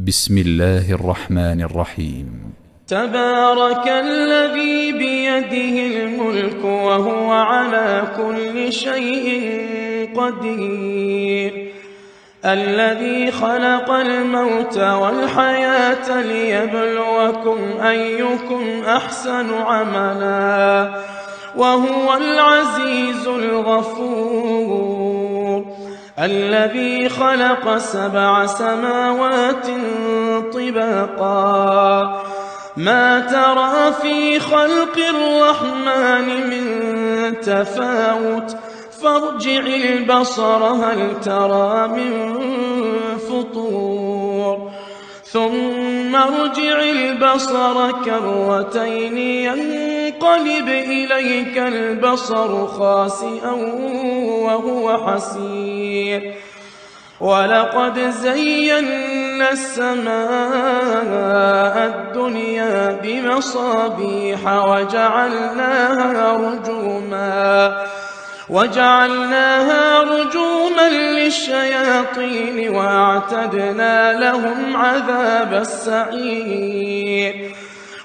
بسم الله الرحمن الرحيم. تبارك الذي بيده الملك وهو على كل شيء قدير، الذي خلق الموت والحياة ليبلوكم أيكم أحسن عملا وهو العزيز الغفور، الذي خلق 7 سماوات طباقا ما ترى في خلق الرحمن من تفاوت فارجع البصر هل ترى من فطور ثم ارجع البصر كرتين ينقلب إليك البصر خاسئا وهو حسير، ولقد زينا السماء الدنيا بمصابيح وجعلناها رجوما للشياطين وأعتدنا لهم عذاب السعير،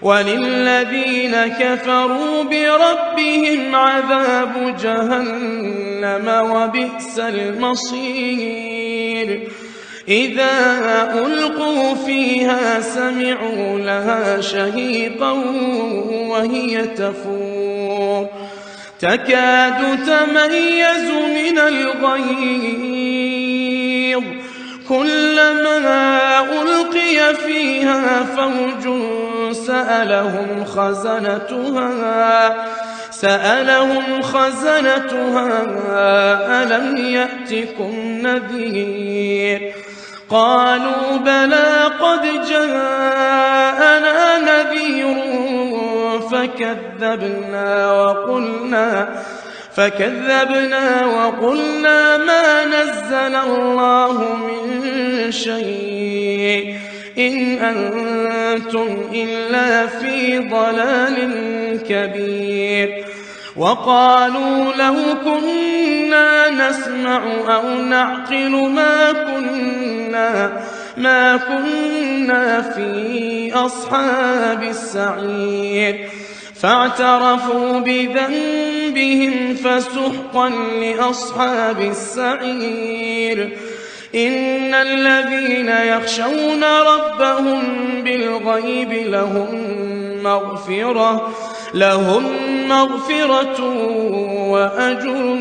وللذين كفروا بربهم عذاب جهنم وبئس المصير، إذا ألقوا فيها سمعوا لها شهيقا وهي تفور تكاد تميز من الغيظ، كلما ألقي فيها فوج سألهم خزنتها ألم يأتكم نذير، قالوا بلى قد جاءنا نذير فكذبنا وقلنا ما نزل الله من شيء إن أنتم إلا في ضلال كبير، وقالوا لو كنا نسمع أو نعقل ما كنا في أصحاب السعير، فاعترفوا بذنبهم فسحقا لأصحاب السعير، إن الذين يخشون ربهم بالغيب لهم مغفرة وأجر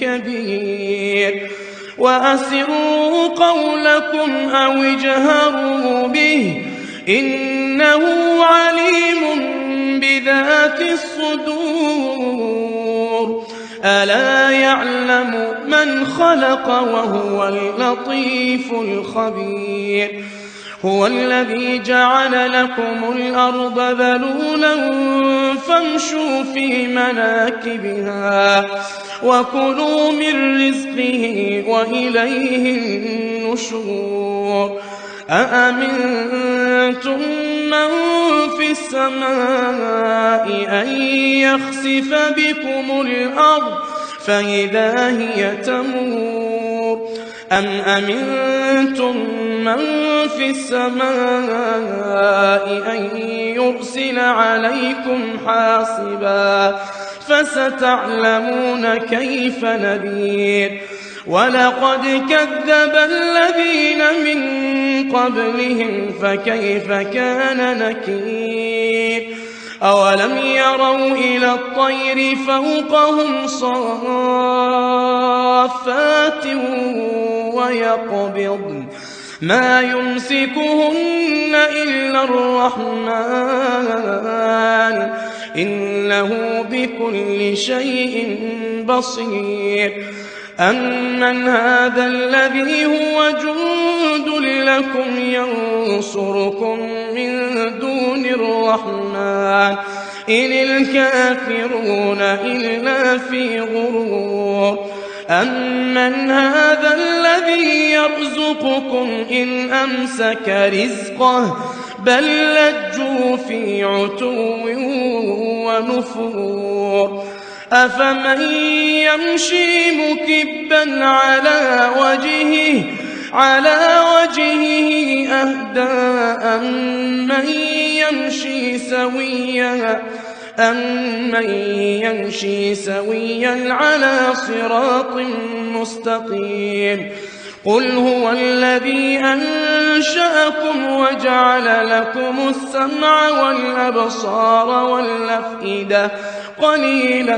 كبير، وأسروا قولكم أو اجهروا به إنه عليم بذات الصدور، ألا يعلم من خلق وهو اللطيف الخبير، هو الذي جعل لكم الأرض ذلولا فامشوا في مناكبها وكلوا من رزقه وإليه النشور، أأمنتم من في السماء أن يخسف بكم الأرض فإذا هي تمور، أم أمنتم من في السماء أن يرسل عليكم حاصبا فستعلمون كيف نذير، ولقد كذب الذين من قبلهم فكيف كان نكير، أولم يروا إلى الطير فوقهم صافات ويقبضن ما يمسكهن إلا الرحمن إنه بكل شيء بصير، أمن هذا الذي هو جند لكم ينصركم من دون الرحمن إن الكافرون إلا في غرور، أمن هذا الذي يرزقكم إن أمسك رزقه بل لجوا في عتو ونفور، أفمن يمشي مكبا على وجهه وجهه أهدى أمن يمشي سويا على صراط مستقيم قل هو الذي أنشأكم وجعل لكم السمع والأبصار والأفئدة قليلا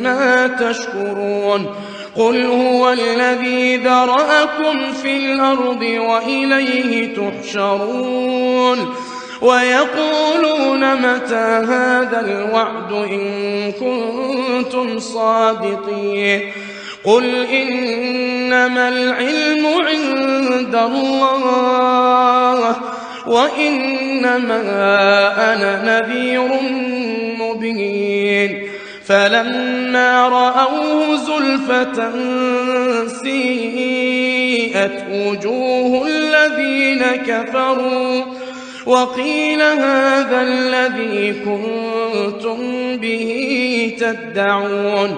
ما تشكرون قل هو الذي ذرأكم في الأرض وإليه تحشرون ويقولون متى هذا الوعد إن كنتم صادقين قل إنما العلم عند الله وإنما أنا نذير مبين فلما رأوه زلفة سيئت وجوه الذين كفروا وقيل هذا الذي كنتم به تدعون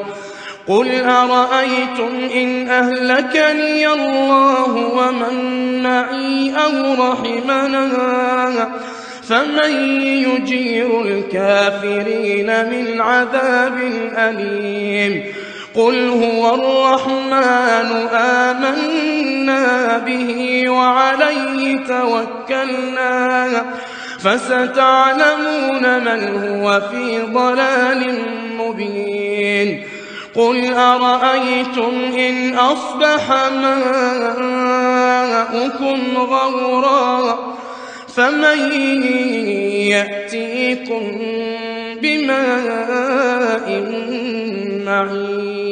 قل أرأيتم إن أهلكني الله ومن معي أو رحمنا فمن يجير الكافرين من عذاب أليم قل هو الرحمن آمنا به وعليه توكلنا فستعلمون من هو في ضلال مبين قل أرأيتم إن أصبح ماؤكم غورا فمن يأتيكم بماء معين